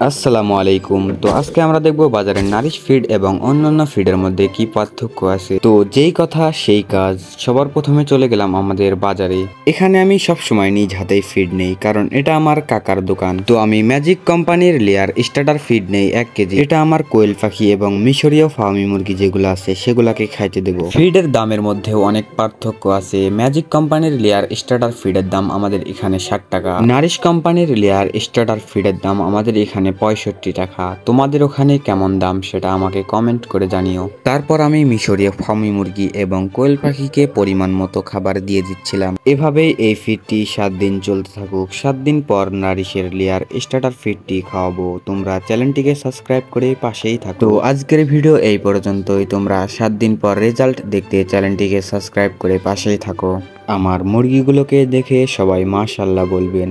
আসসালামু আলাইকুম। তো আজকে আমরা দেখব বাজারের নারিশ ফিড এবং অন্যান্য ফিডের মধ্যে কি পার্থক্য আছে। তো যেই কথা সেই কাজ, সবার প্রথমে চলে গেলাম আমাদের বাজারে। এখানে আমি সব সময় নিজ হাতেই ফিড নেই, কারণ এটা আমার কাকার দোকান। তো আমি ম্যাজিক কোম্পানির লেয়ার স্টার্টার ফিড নেই 1 কেজি। এটা আমার কোয়েল পাখি এবং মিশরীয় ফার্মি মুরগি যেগুলো আছে সেগুলাকে খাইতে দেব। ফিডের দামের মধ্যেও অনেক পার্থক্য আছে। ম্যাজিক কোম্পানির লেয়ার স্টার্টার ফিডের দাম আমাদের এখানে 60 টাকা। নারিশ কোম্পানির লেয়ার স্টার্টার ফিডের দাম আমাদের এখানে 65 টাকা। তোমাদের ওখানে কেমন দাম সেটা আমাকে কমেন্ট করে জানিও। তারপর আমি মিশরীয় ফার্মি মুরগি এবং কোয়েল পাখিকে পরিমাণ মতো খাবার দিয়ে দিচ্ছিলাম। এভাবেই এই ফিডটি 7 দিন চলতে থাকুক। 7 দিন পর নারিশের লেয়ার স্টার্টার ফিডটি খাওয়াবো। তোমরা চ্যানেলটিকে সাবস্ক্রাইব করে পাশেই থাকো। তো আজকের ভিডিও এই পর্যন্তই। তোমরা 7 দিন পর রেজাল্ট দেখতে চ্যানেলটিকে সাবস্ক্রাইব করে পাশেই থাকো। আমার মুরগিগুলোকে দেখে সবাই মাশাআল্লাহ বলবেন।